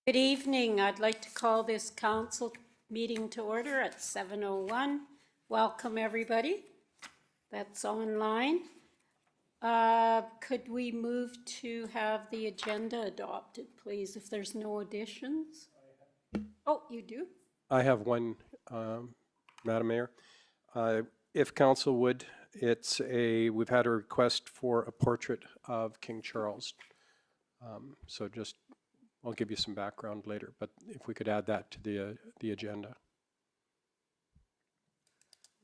Good evening. I'd like to call this council meeting to order at 7:01. Welcome, everybody that's online. Could we move to have the agenda adopted, please, if there's no additions? Oh, you do? I have one, Madam Mayor. If council would, we've had a request for a portrait of King Charles. So just, I'll give you some background later, but if we could add that to the agenda.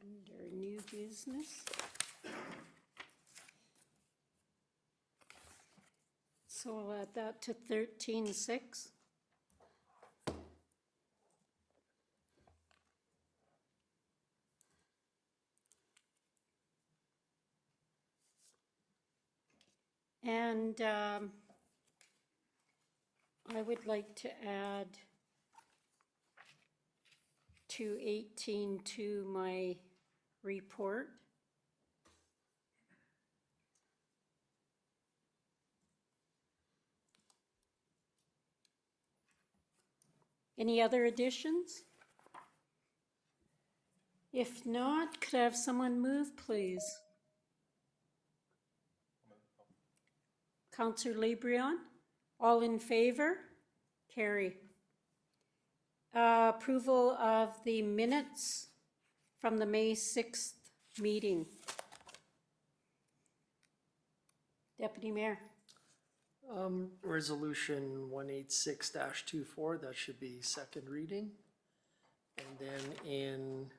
Under new business. So I'll add that to 13.6. And I would like to add 218 to my report. Any other additions? If not, could I have someone move, please? Councillor Lebrion, all in favor? Carry. Approval of the minutes from the May 6th meeting. Deputy Mayor. Resolution 186-24, that should be second reading. And then in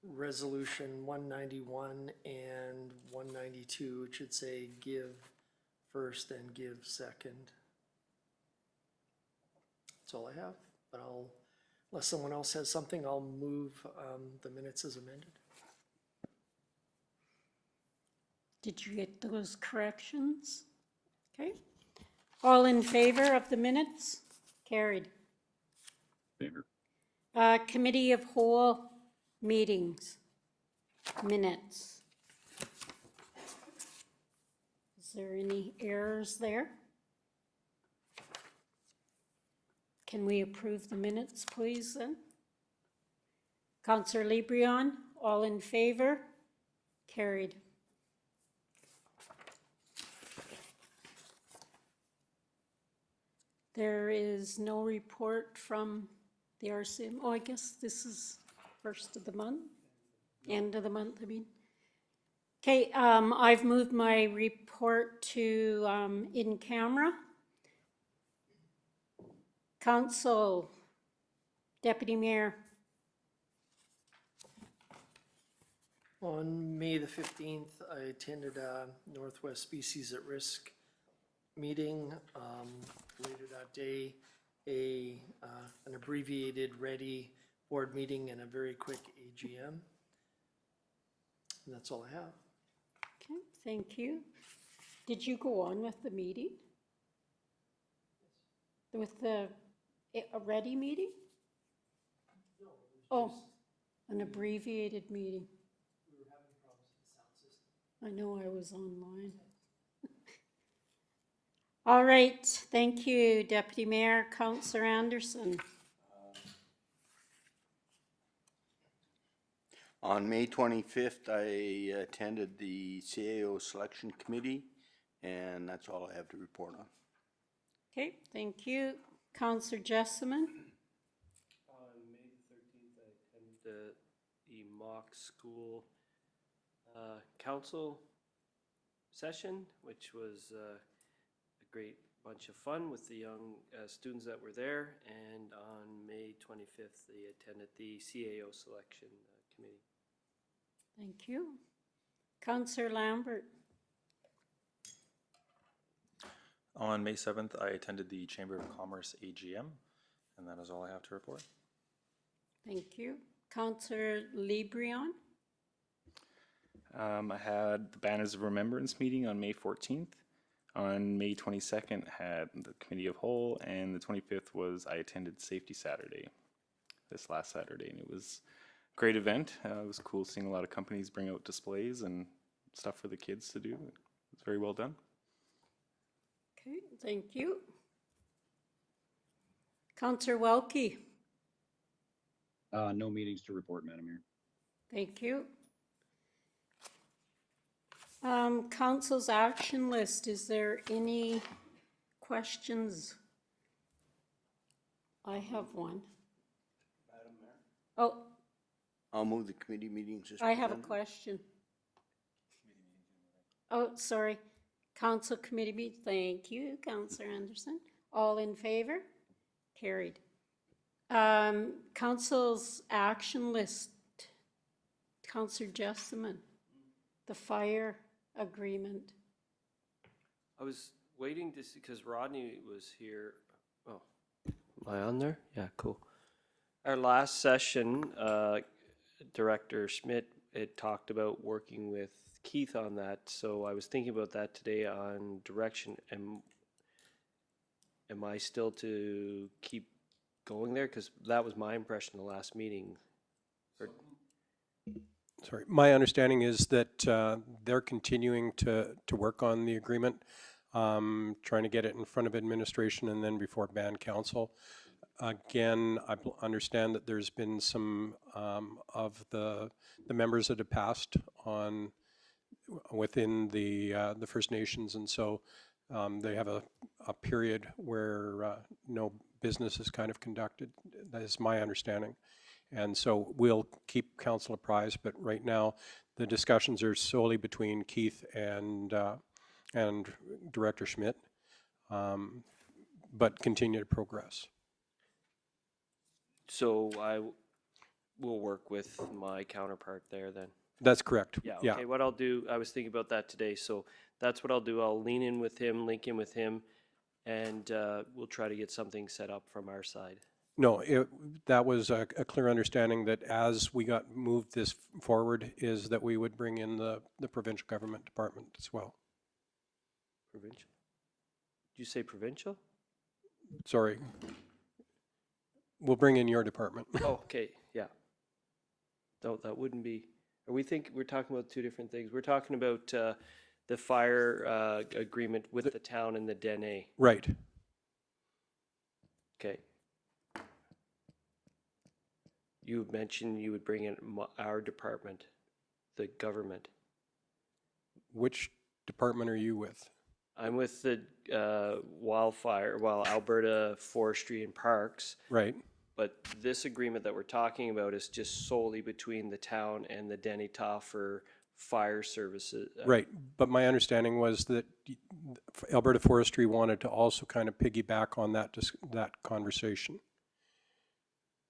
resolution 191 and 192, it should say give first and give second. That's all I have, but unless someone else has something, I'll move the minutes as amended. Did you get those corrections? Okay. All in favor of the minutes? Carried. Favor. Committee of Whole meetings, minutes. Is there any errors there? Can we approve the minutes, please, then? Councillor Lebrion, all in favor? Carried. There is no report from the RCM. Oh, I guess this is first of the month, end of the month, I mean. Okay, I've moved my report to in camera. Council, Deputy Mayor. On May the 15th, I attended a Northwest Species at Risk meeting. Later that day, an abbreviated READY board meeting and a very quick AGM. And that's all I have. Okay, thank you. Did you go on with the meeting? With a ready meeting? No, Oh, an abbreviated meeting. we were having problems with the sound system. I know I was online. All right, thank you, Deputy Mayor. Councillor Anderson. On May 25th, I attended the CAO selection committee, and that's all I have to report on. Okay, thank you. Councillor Jessamine. On May the 13th, I attended the mock school council session, which was a great bunch of fun with the young students that were there. And on May 25th, they attended the CAO selection committee. Thank you. Councillor Lambert. On May 7th, I attended the Chamber of Commerce AGM, and that is all I have to report. Thank you. Councillor Lebrion. I had the Banners of Remembrance meeting on May 14th. On May 22nd, had the Committee of Whole, and the 25th was I attended Safety Saturday this last Saturday, and it was a great event. It was cool seeing a lot of companies bring out displays and stuff for the kids to do. It was very well done. Okay, thank you. Counselor Welke? No meetings to report, Madam Mayor. Thank you. Council's action list, is there any questions? I have one. Oh, I'll move the committee meetings as I have a presented. question. Oh, sorry. Council committee meet, thank you, Councilor Anderson. All in favor? Carried. Council's action list, Councilor Jessamine, the fire agreement. I was waiting to see, because Rodney was here. Oh, am I on there? Yeah, cool. Our last session, Director Schmidt had talked about working with Keith on that, so I was thinking about that today on direction. Am I still to keep going there? Because that was my impression the last meeting. Sorry, my understanding is that they're continuing to work on the agreement, trying to get it in front of administration and then before band council. Again, I understand that there's been some of the members that have passed on within the First Nations, and so they have a period where no business is kind of conducted. That is my understanding. And so we'll keep council apprised, but right now the discussions are solely between Keith and Director Schmidt, but continue to progress. So I will work with my counterpart there then. That's correct. Yeah, okay, what I'll do, I was thinking about that today, so that's what I'll do. I'll lean in with him, link in with him, and we'll try to get something set up from our side. No, that was a clear understanding that as we got moved this forward is that we would bring in the provincial government department as well. Provincial? Did you say provincial? Sorry. We'll bring in your department. Oh, okay, yeah. No, that wouldn't be, we're talking about two different things. We're talking about the fire agreement with the town and the Dene. Right. Okay. You mentioned you would bring in our department, the government. Which department are you with? I'm with the Alberta Forestry and Parks, Right. but this agreement that we're talking about is just solely between the town and the Denny for fire services. Right, but my understanding was that Alberta Forestry wanted to also kind of piggyback on that conversation.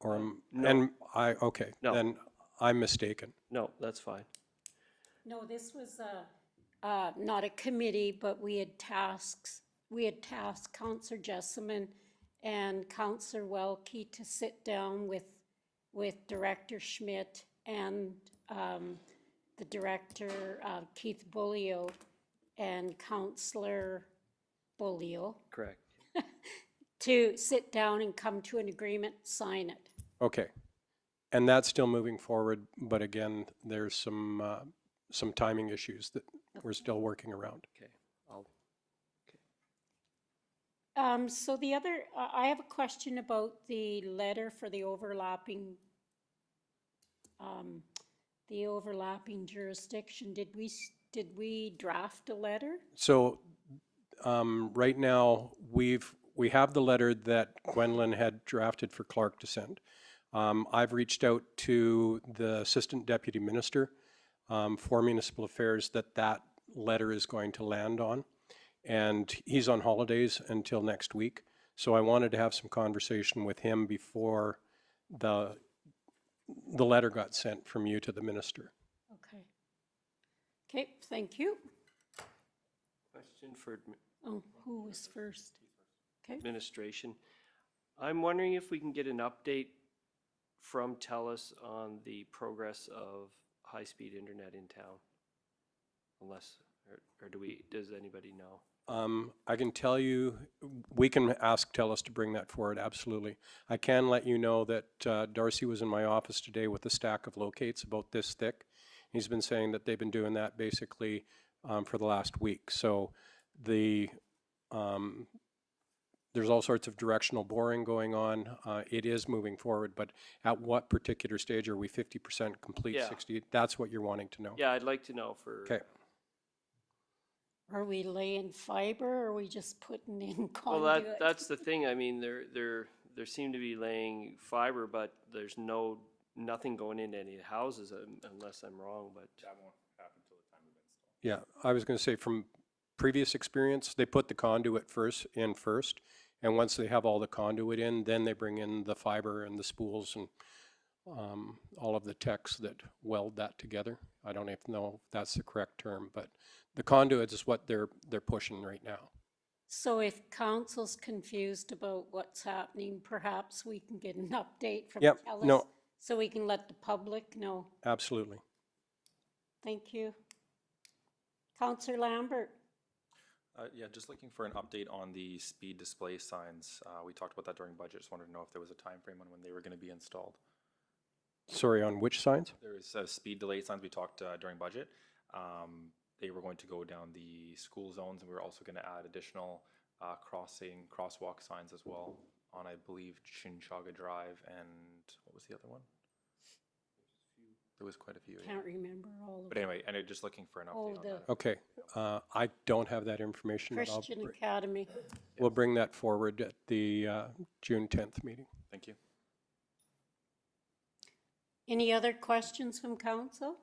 Or okay, No. then I'm mistaken. No, that's fine. No, this was not a committee, but we had tasked Councillor Jessamine and Councillor Welke to sit down with Director Schmidt and the Director Keith Bullio and Councillor Bullio Correct. to sit down and come to an agreement, sign it. Okay, and that's still moving forward, but again, there's some timing issues that we're still working around. Okay. So the other, I have a question about the letter for the overlapping jurisdiction. Did we draft a letter? So right now, we have the letter that Gwendolyn had drafted for Clark to send. I've reached out to the Assistant Deputy Minister for Municipal Affairs that letter is going to land on. And he's on holidays until next week. So I wanted to have some conversation with him before the letter got sent from you to the minister. Okay. Okay, thank you. Question for Oh, who was first? Okay. administration. I'm wondering if we can get an update from TELUS on the progress of high-speed internet in town. Unless, or does anybody know? I can tell you, we can ask TELUS to bring that forward, absolutely. I can let you know that Darcy was in my office today with a stack of locates about this thick. He's been saying that they've been doing that basically for the last week. So the there's all sorts of directional boring going on. It is moving forward, but at what particular stage are we 50% complete, Yeah. 60? That's what you're wanting to know. Yeah, I'd like to know for. Okay. Are we laying fiber or are we just putting in Well, conduit? that's the thing. I mean, there seem to be laying fiber, but there's nothing going into any houses unless I'm wrong, but. Yeah, I was going to say from previous experience, they put the conduit first, and once they have all the conduit in, then they bring in the fiber and the spools and all of the techs that weld that together. I don't even know if that's the correct term, but the conduit is what they're pushing right now. So if council's confused about what's happening, perhaps we can get an update from Yep, TELUS. no. So we can let the public know. Absolutely. Thank you. Councillor Lambert. Yeah, just looking for an update on the speed display signs. We talked about that during budget. Just wanted to know if there was a time frame on when they were going to be installed. Sorry, on which signs? There was speed delay signs we talked during budget. They were going to go down the school zones, and we were also going to add additional crosswalk signs as well on, I believe, Chinchaga Drive and what was the other one? There was quite a few. Yeah. Can't remember all of But them. anyway, and just looking for an update Oh, on the that. Okay, I don't have that information. But Christian Academy. we'll bring that forward at the June 10th meeting. Thank you. Any other questions from council?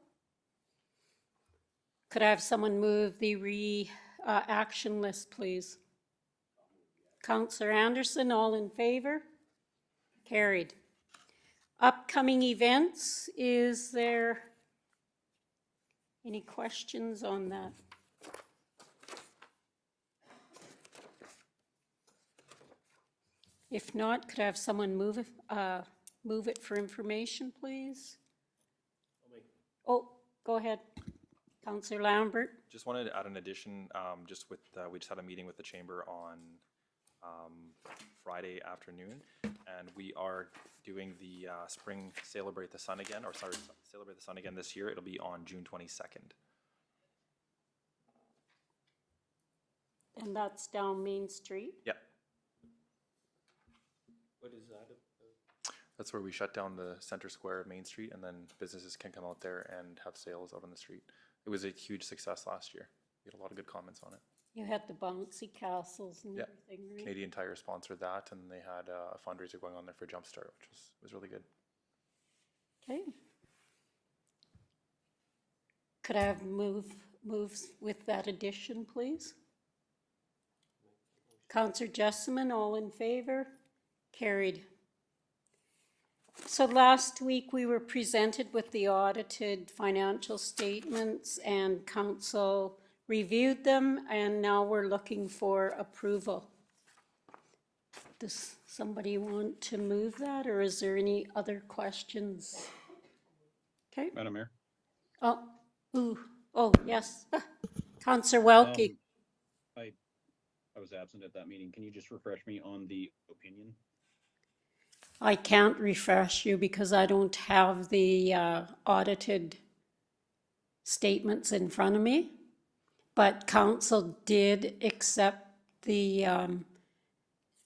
Could I have someone move the action list, please? Councillor Anderson, all in favor? Carried. Upcoming events, is there any questions on that? If not, could I have someone move it for information, please? Oh, go ahead. Councillor Lambert. Just wanted to add an addition, just with, we just had a meeting with the chamber on Friday afternoon, and we are doing the spring Celebrate the Sun again, or sorry, Celebrate the Sun again this year. It'll be on June 22nd. And that's down Main Street. Yeah, What is that? that's where we shut down the center square of Main Street, and then businesses can come out there and have sales out on the street. It was a huge success last year. We had a lot of good comments on it. You had the bouncy castles and Yeah. everything, right? Canadian Tire sponsored that, and they had a fundraiser going on there for Jumpstart, which was really good. Okay. Could I have moves with that addition, please? Councillor Jessamine, all in favor? Carried. So last week, we were presented with the audited financial statements and council reviewed them, and now we're looking for approval. Does somebody want to move that, or is there any other questions? Okay. Madam Mayor? Oh, yes. Councillor Welke. I was absent at that meeting. Can you just refresh me on the opinion? I can't refresh you because I don't have the audited statements in front of me. But council did accept the,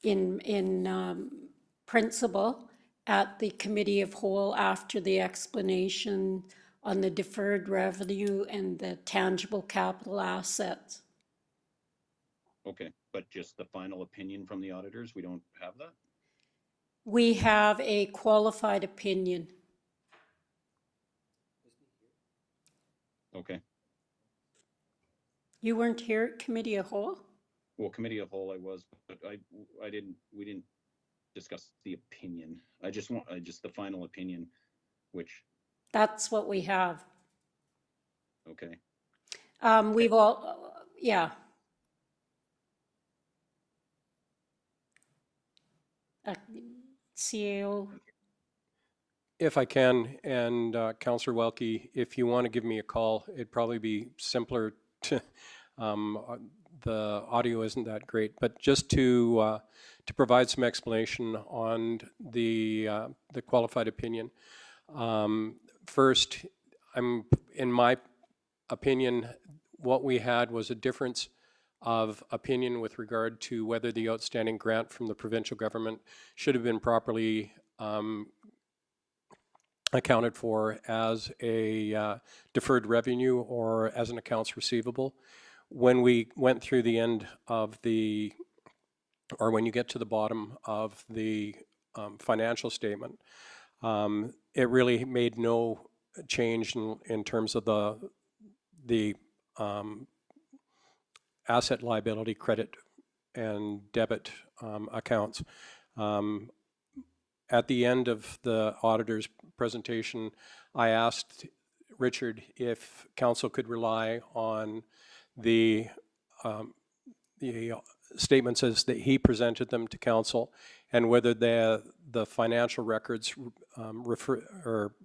in principle at the committee of whole after the explanation on the deferred revenue and the tangible capital assets. Okay, but just the final opinion from the auditors, we don't have that? We have a qualified opinion. Okay. You weren't here at committee of whole? Well, committee of whole I was, but we didn't discuss the opinion. I just want, just the final opinion, which, That's what we have. okay. We've all, yeah. CAO, If I can, and Councillor Welke, if you want to give me a call, it'd probably be simpler to, the audio isn't that great, but just to provide some explanation on the qualified opinion. First, in my opinion, what we had was a difference of opinion with regard to whether the outstanding grant from the provincial government should have been properly accounted for as a deferred revenue or as an accounts receivable. When we went through the end of or when you get to the bottom of the financial statement, it really made no change in terms of the asset liability credit and debit accounts. At the end of the auditor's presentation, I asked Richard if council could rely on the statements as that he presented them to council, and whether the financial records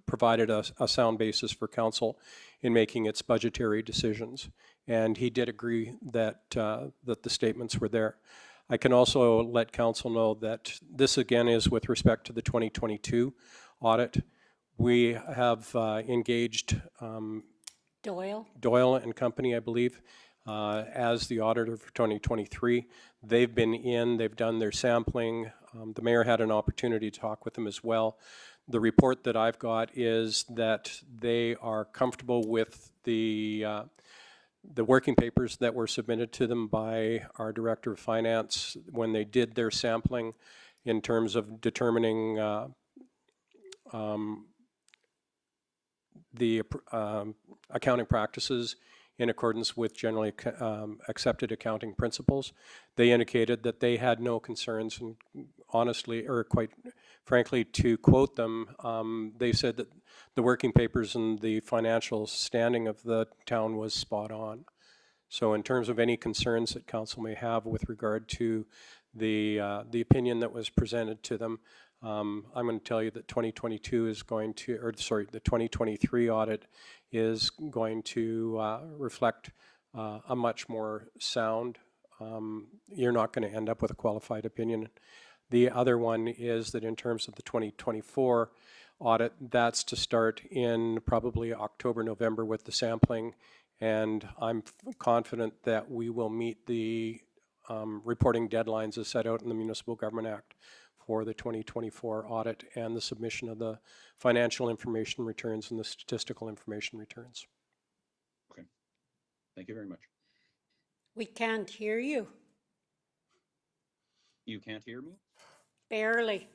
provided a sound basis for council in making its budgetary decisions. And he did agree that that the statements were there. I can also let council know that this again is with respect to the 2022 audit. We have engaged Doyle and Company, I believe, as the auditor for 2023. They've been in, they've done their sampling. The mayor had an opportunity to talk with them as well. The report that I've got is that they are comfortable with the working papers that were submitted to them by our Director of Finance when they did their sampling in terms of determining the accounting practices in accordance with generally accepted accounting principles. They indicated that they had no concerns, and honestly, or quite frankly, to quote them, they said that the working papers and the financial standing of the town was spot on. So in terms of any concerns that council may have with regard to the opinion that was presented to them, I'm going to tell you that 2022 is going to, or sorry, the 2023 audit is going to reflect a much more sound. You're not going to end up with a qualified opinion. The other one is that in terms of the 2024 audit, that's to start in probably October, November with the sampling, and I'm confident that we will meet the reporting deadlines as set out in the Municipal Government Act for the 2024 audit and the submission of the financial information returns and the statistical information returns. Okay. Thank you very much. We can't hear you. You can't hear me? Barely.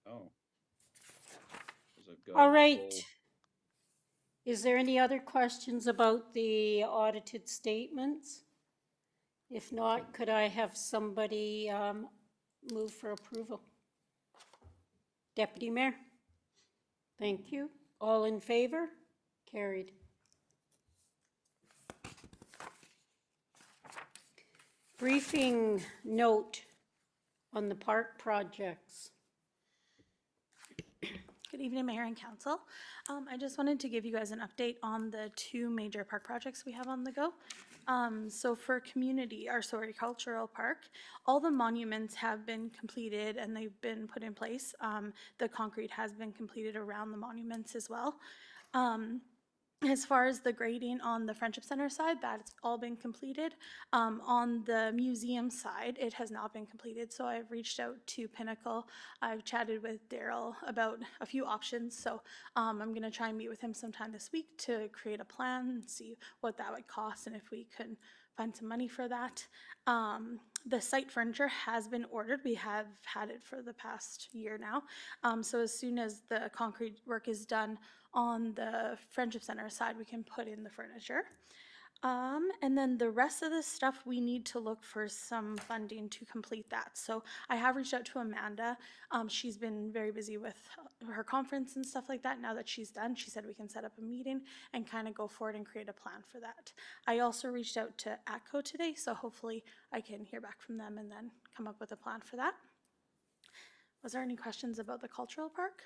Oh. 'Cause I've got All a right. full- Is there any other questions about the audited statements? If not, could I have somebody move for approval? Deputy Mayor? Thank you. All in favor? Carried. Briefing note on the park projects. Good evening, Mayor and Council. I just wanted to give you guys an update on the two major park projects we have on the go. So for cultural park, all the monuments have been completed and they've been put in place. The concrete has been completed around the monuments as well. As far as the grading on the Friendship Center side, that's all been completed. On the museum side, it has not been completed, so I've reached out to Pinnacle. I've chatted with Daryl about a few options, so I'm going to try and meet with him sometime this week to create a plan and see what that would cost and if we could find some money for that. The site furniture has been ordered. We have had it for the past year now. So as soon as the concrete work is done on the Friendship Center side, we can put in the furniture. And then the rest of the stuff, we need to look for some funding to complete that. So I have reached out to Amanda. She's been very busy with her conference and stuff like that. Now that she's done, she said we can set up a meeting and kind of go forward and create a plan for that. I also reached out to ATCO today, so hopefully I can hear back from them and then come up with a plan for that. Was there any questions about the cultural park?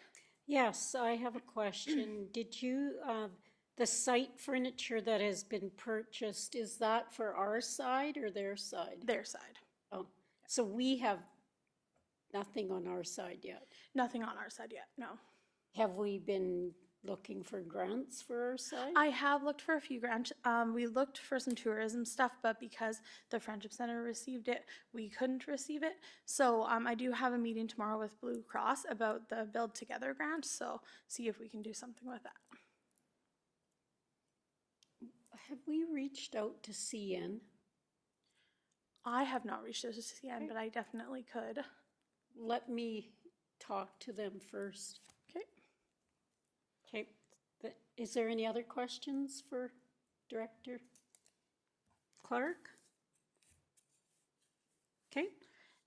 Yes, I have a question. Did you, the site furniture that has been purchased, is that for our side or their side? Their side. Oh, so we have nothing on our side yet. Nothing on our side yet, no. Have we been looking for grants for our side? I have looked for a few grants. We looked for some tourism stuff, but because the Friendship Center received it, we couldn't receive it. So I do have a meeting tomorrow with Blue Cross about the Build Together grant, so see if we can do something with that. Have we reached out to CN? I have not reached out to CN, but I definitely could. Let me talk to them first. Okay. Okay, is there any other questions for Director Clark? Okay,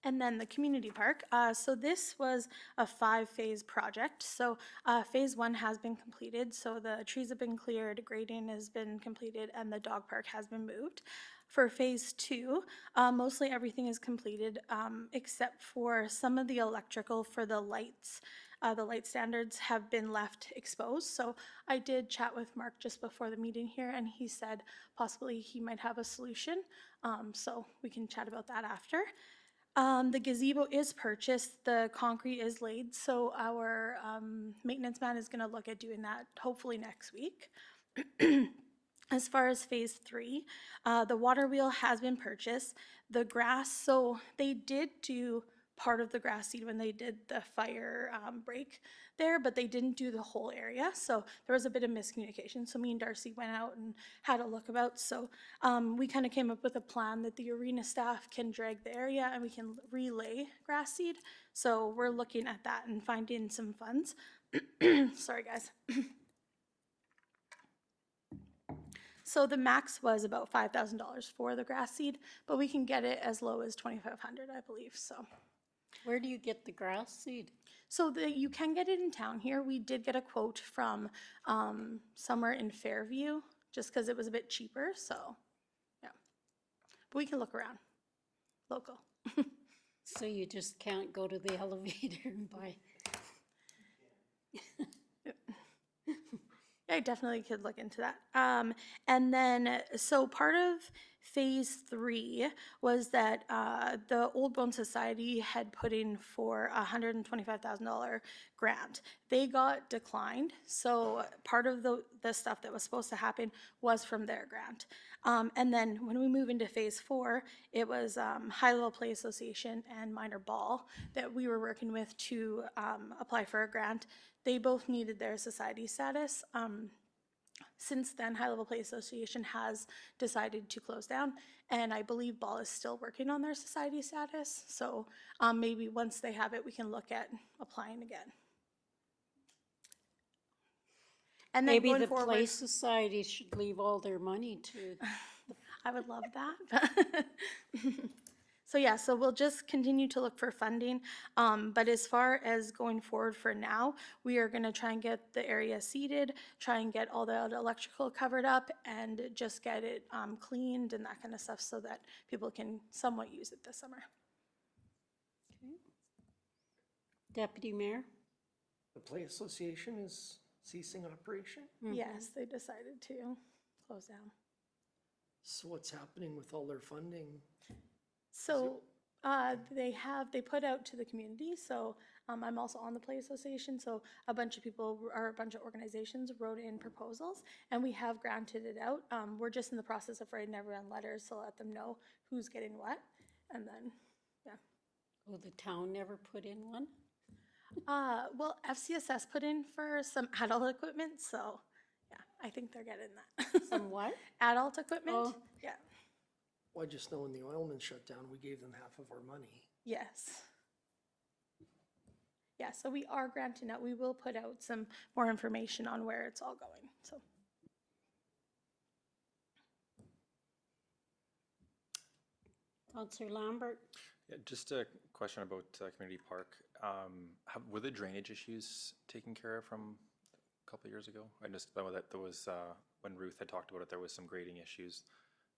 And then the community park. So this was a 5-phase project. So phase 1 has been completed. So the trees have been cleared, grading has been completed, and the dog park has been moved. For phase 2, mostly everything is completed except for some of the electrical for the lights. The light standards have been left exposed. So I did chat with Mark just before the meeting here, and he said possibly he might have a solution. So we can chat about that after. The gazebo is purchased, the concrete is laid, so our maintenance man is gonna look at doing that hopefully next week. As far as phase 3, the water wheel has been purchased. The grass, so they did do part of the grass seed when they did the fire break there, but they didn't do the whole area, so there was a bit of miscommunication. So me and Darcy went out and had a look about. So we kind of came up with a plan that the arena staff can drag the area and we can relay grass seed. So we're looking at that and finding some funds. Sorry, guys. So the max was about $5,000 for the grass seed, but we can get it as low as $2,500, I believe, so. Where do you get the grass seed? So you can get it in town here. We did get a quote from somewhere in Fairview, just because it was a bit cheaper, so, yeah. But we can look around, local. So you just can't go to the elevator and buy? I definitely could look into that. And then, so part of phase 3 was that the Old Bone Society had put in for a $125,000 grant. They got declined, so part of the stuff that was supposed to happen was from their grant. And then when we move into phase 4, it was High Level Play Association and Minor Ball that we were working with to apply for a grant. They both needed their society status. Since then, High Level Play Association has decided to close down, and I believe Ball is still working on their society status. So maybe once they have it, we can look at applying again. And then Maybe going the forward, Play Society should leave all their money to, I would love that. So yeah, so we'll just continue to look for funding. But as far as going forward for now, we are gonna try and get the area seeded, try and get all the electrical covered up, and just get it cleaned and that kind of stuff so that people can somewhat use it this summer. Deputy Mayor? The Play Association is ceasing operation? Yes, they decided to close down. So what's happening with all their funding? So they put out to the community, so I'm also on the Play Association, so a bunch of people, or a bunch of organizations wrote in proposals, and we have granted it out. We're just in the process of writing everyone letters to let them know who's getting what, and then, yeah. Oh, the town never put in one? Well, FCSS put in for some adult equipment, so, yeah, I think they're getting that. Some what? Adult equipment, Oh. yeah, Well, I just know when the oilman shut down, we gave them half of our money. yes. Yeah, so we are granting out, we will put out some more information on where it's all going, so. Counselor Lambert? Yeah, just a question about Community Park. Were the drainage issues taken care of from a couple of years ago? I just know that there was, when Ruth had talked about it, there was some grading issues.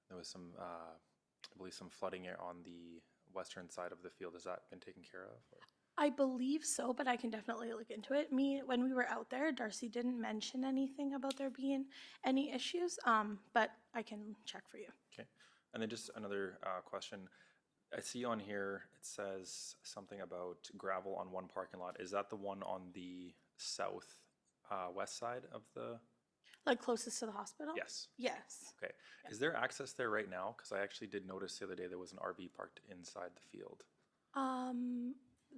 There was some, I believe some flooding on the western side of the field. Has that been taken care of? Or? I believe so, but I can definitely look into it. When we were out there, Darcy didn't mention anything about there being any issues, but I can check for you. Okay, and then just another question. I see on here, it says something about gravel on one parking lot. Is that the one on the south west side of the, Like closest to the hospital? yes. Yes. Okay. Is there access there right now? Because I actually did notice the other day there was an RV parked inside the field.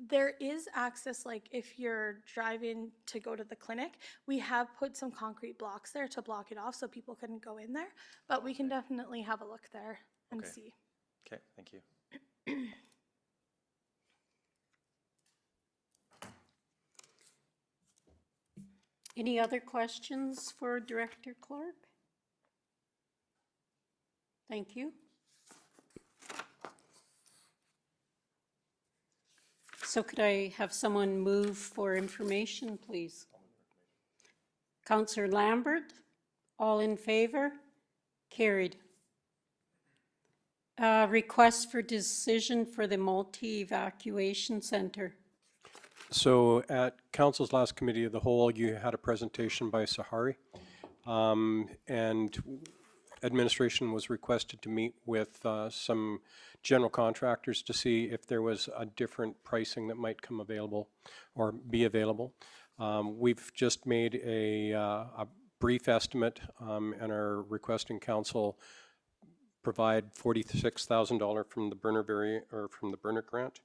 There is access, like if you're driving to go to the clinic, we have put some concrete blocks there to block it off so people couldn't go in there. But we can definitely have a look there and Okay. see. Okay, thank you. Any other questions for Director Clark? Thank you. So could I have someone move for information, please? Councillor Lambert, all in favor? Carried. Request for decision for the multi-evacuation center. So at Council's last committee of the whole, you had a presentation by Sahari. And administration was requested to meet with some general contractors to see if there was a different pricing that might come available or be available. We've just made a brief estimate and are requesting council provide $46,000 from the Burner grant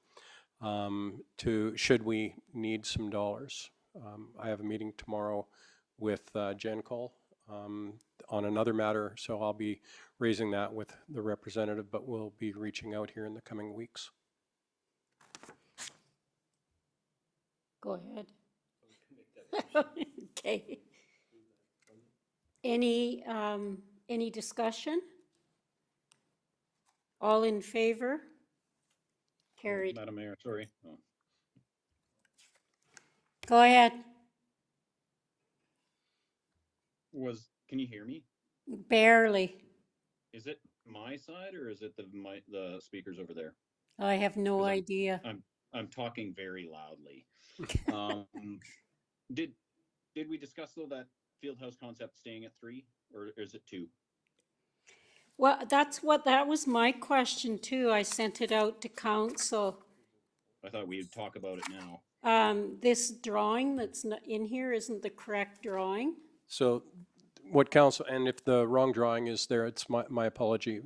to should we need some dollars. I have a meeting tomorrow with GenCall on another matter, so I'll be raising that with the representative, but we'll be reaching out here in the coming weeks. Go ahead. Okay. Any discussion? All in favor? Carried. Madam Mayor, sorry. Oh. Go ahead. Can you hear me? Barely. Is it my side or is it the speakers over there? I have no 'Cause idea. I'm talking very loudly. Did we discuss though that Fieldhouse concept staying at 3 or is it 2? Well, that was my question too. I sent it out to council. I thought we'd talk about it now. This drawing that's not in here isn't the correct drawing. So what council, and if the wrong drawing is there, it's my apology.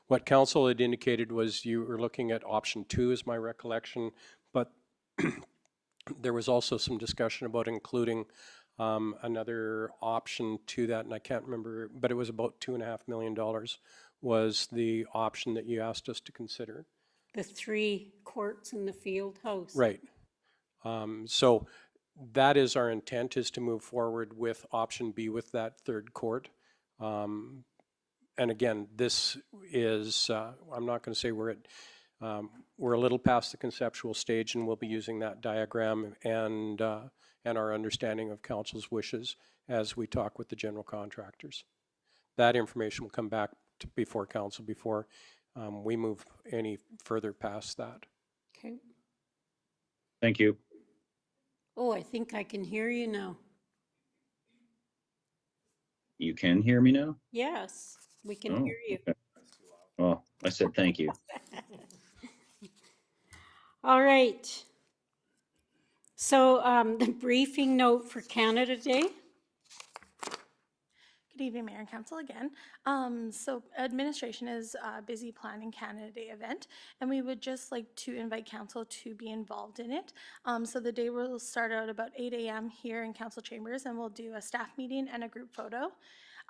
What council had indicated was you were looking at option 2 is my recollection, but there was also some discussion about including another option to that, and I can't remember, but it was about $2.5 million was the option that you asked us to consider. The 3 courts in the field house. Right. So that is our intent, is to move forward with option B with that 3rd court. And again, this is, I'm not going to say we're a little past the conceptual stage, and we'll be using that diagram and our understanding of council's wishes as we talk with the general contractors. That information will come back before council before we move any further past that. Okay. Thank you. Oh, I think I can hear you now. You can hear me now? Yes, we can Oh, hear you. okay. Well, I said thank you. All right. So the briefing note for Canada Day. Good evening, Mayor and Council again. So administration is busy planning Canada Day event, and we would just like to invite council to be involved in it. So the day will start out about 8 a.m. here in council chambers, and we'll do a staff meeting and a group photo.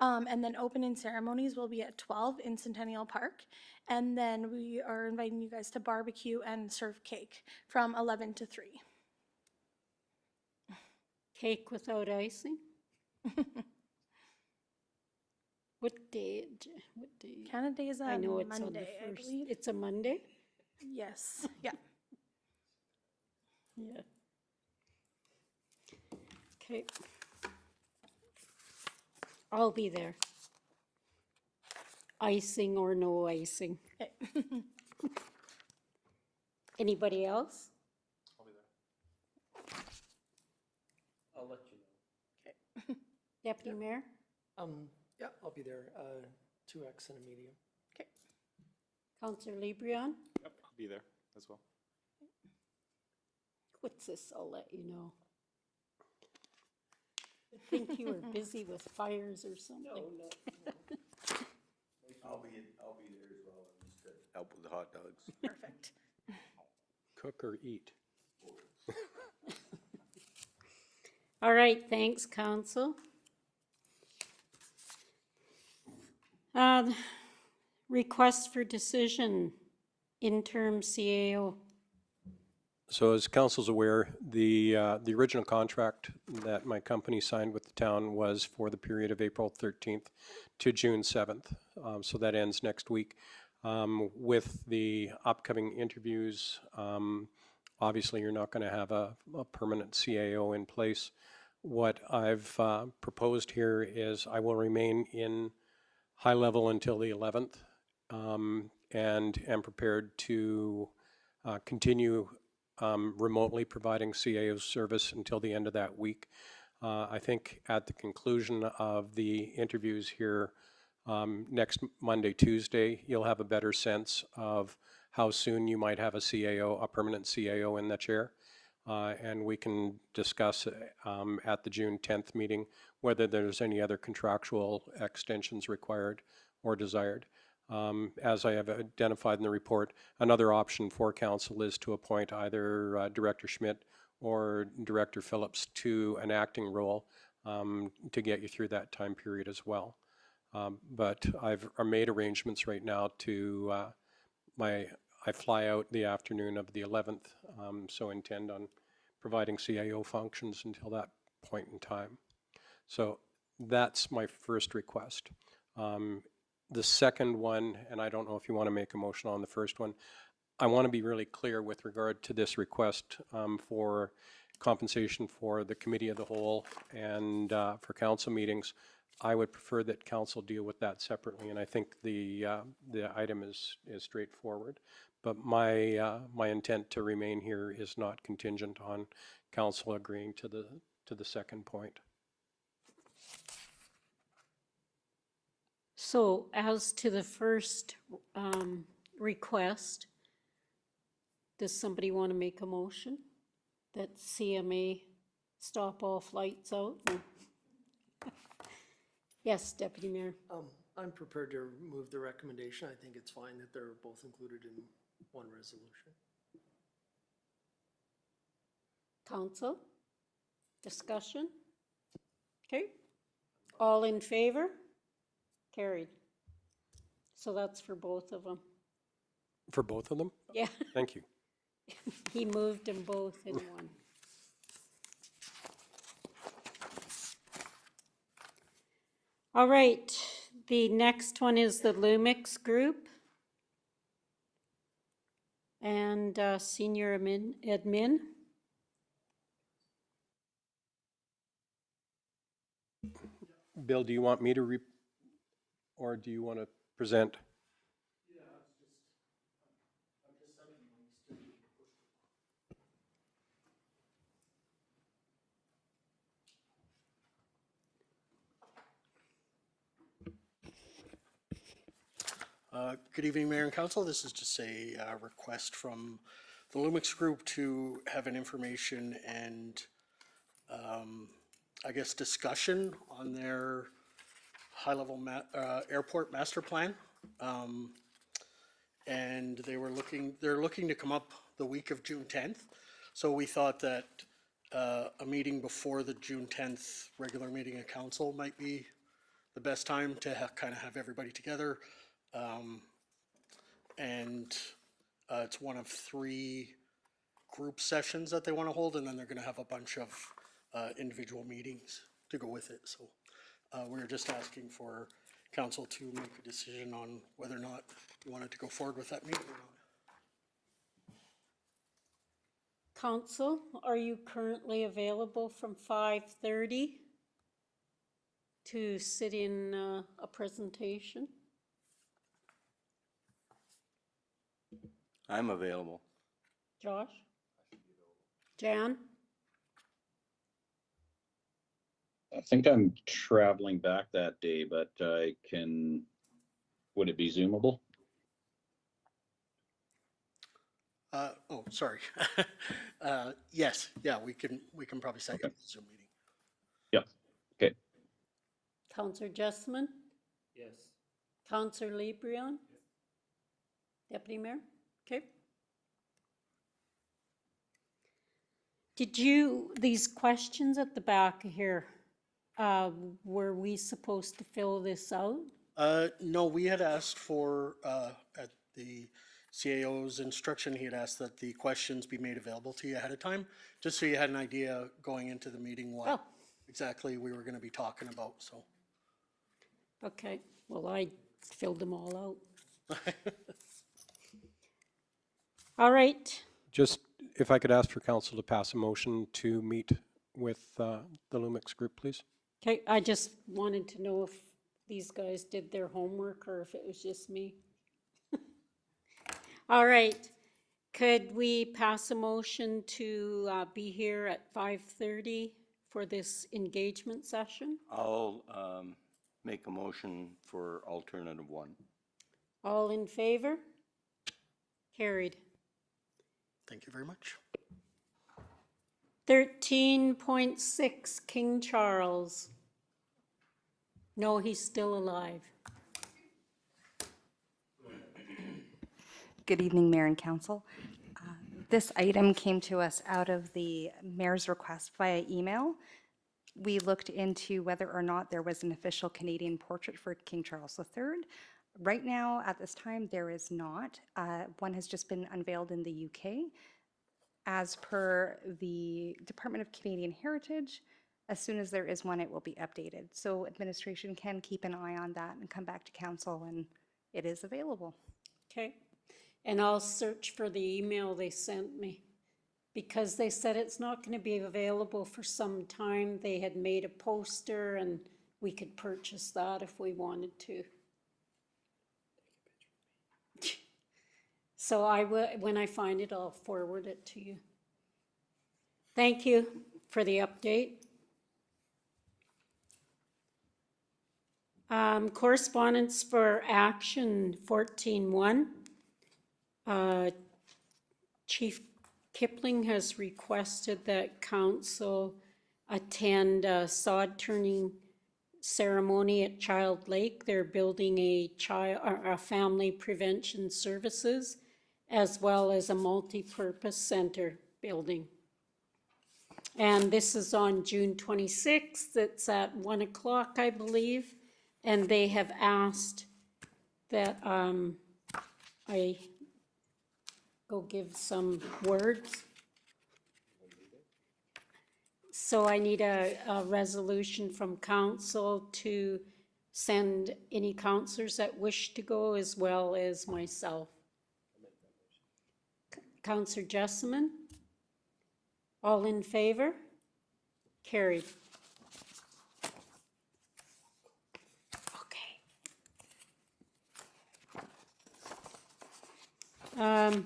And then opening ceremonies will be at 12 in Centennial Park. And then we are inviting you guys to barbecue and serve cake from 11 to 3. Cake without icing? What day? Canada Day is I a know it's on the Monday, I 1st. believe. It's a Monday? Yes, yeah. Yeah. Okay. I'll be there. Icing or no icing. Okay. Anybody else? I'll let you know. Deputy Mayor? Yeah, I'll be there, 2X and a medium. Councillor Lebrion? Yep, I'll be there as well. What's this? I'll let you know. I think you were busy with fires or something. I'll be there as well, just to help with the hot dogs. Perfect. Cook or eat? All right, thanks, council. Request for decision, interim CAO. So as council's aware, the original contract that my company signed with the town was for the period of April 13th to June 7th. So that ends next week. With the upcoming interviews, obviously you're not going to have a permanent CAO in place. What I've proposed here is I will remain in high level until the 11th and am prepared to continue remotely providing CAO service until the end of that week. I think at the conclusion of the interviews here next Monday, Tuesday, you'll have a better sense of how soon you might have a CAO, a permanent CAO in the chair. And we can discuss at the June 10th meeting whether there's any other contractual extensions required or desired. As I have identified in the report, another option for council is to appoint either Director Schmidt or Director Phillips to an acting role to get you through that time period as well. But I've made arrangements right now to I fly out the afternoon of the 11th, so intend on providing CAO functions until that point in time. So that's my first request. The second one, and I don't know if you want to make a motion on the first one, I want to be really clear with regard to this request for compensation for the committee of the whole and for council meetings. I would prefer that council deal with that separately, and I think the item is straightforward. But my intent to remain here is not contingent on council agreeing to the second point. So as to the first request, does somebody want to make a motion that CMA stop all flights out? Yes, Deputy Mayor. I'm prepared to move the recommendation. I think it's fine that they're both included in one resolution. Council? Discussion? Okay. All in favor? Carried. So that's for both of them. For both of them? Yeah, Thank you. he moved them both in one. All right, the next one is the Lumix Group. And senior admin. Bill, do you want me to or do you want to present? Good evening, Mayor and Council. This is just a request from the Lumix Group to have an information and I guess discussion on their high-level airport master plan. And they're looking to come up the week of June 10th. So we thought that a meeting before the June 10th regular meeting of council might be the best time to kind of have everybody together. And it's one of 3 group sessions that they want to hold, and then they're going to have a bunch of individual meetings to go with it. So we're just asking for council to make a decision on whether or not you wanted to go forward with that meeting or not. Council, are you currently available from 5:30 to sit in a presentation? I'm available. Josh? Jan? I think I'm traveling back that day, but I can, would it be Zoomable? Oh, sorry. Yes, yeah, we can probably set up a Zoom meeting. Yep. Counselor Jessamine? Yes. Counselor LeBron? Deputy Mayor? Okay. Did you, these questions at the back here, were we supposed to fill this out? No, we had asked for, at the CAO's instruction, he had asked that the questions be made available to you ahead of time, just so you had an idea going into the meeting what Oh. exactly we were gonna be talking about, so. Okay, well, I filled them all out. All right, Just, if I could ask for council to pass a motion to meet with the Lumix group, please. okay, I just wanted to know if these guys did their homework or if it was just me. All right, could we pass a motion to be here at 5:30 for this engagement session? I'll make a motion for alternative one. All in favor? Carried. Thank you very much. 13.6 King Charles. No, he's still alive. Good evening, Mayor and Council. This item came to us out of the mayor's request via email. We looked into whether or not there was an official Canadian portrait for King Charles III. Right now, at this time, there is not. One has just been unveiled in the UK. As per the Department of Canadian Heritage, as soon as there is one, it will be updated. So administration can keep an eye on that and come back to council when it is available. Okay, and I'll search for the email they sent me because they said it's not going to be available for some time. They had made a poster and we could purchase that if we wanted to. So I will, when I find it, I'll forward it to you. Thank you for the update. Correspondence for action 14.1. Chief Kipling has requested that council attend a sod turning ceremony at Child Lake. They're building a family prevention services as well as a multi-purpose center building. And this is on June 26th. It's at 1 o'clock, I believe. And they have asked that I go give some words. So I need a resolution from council to send any councillors that wish to go as well as myself. Councillor Jessamine? All in favor? Carried. Okay.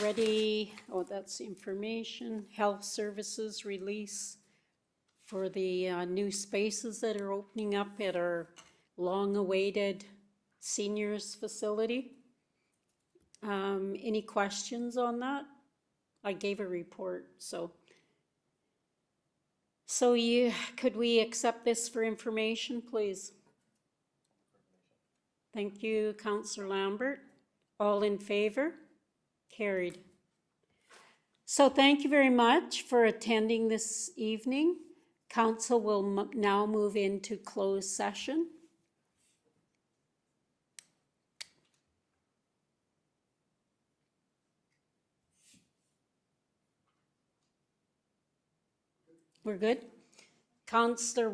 Ready, oh, that's information, health services release for the new spaces that are opening up at our long-awaited seniors facility. Any questions on that? I gave a report, so. So could we accept this for information, please? Thank you, Councillor Lambert. All in favor? Carried. So thank you very much for attending this evening. Council will now move into closed session. We're good? Councillor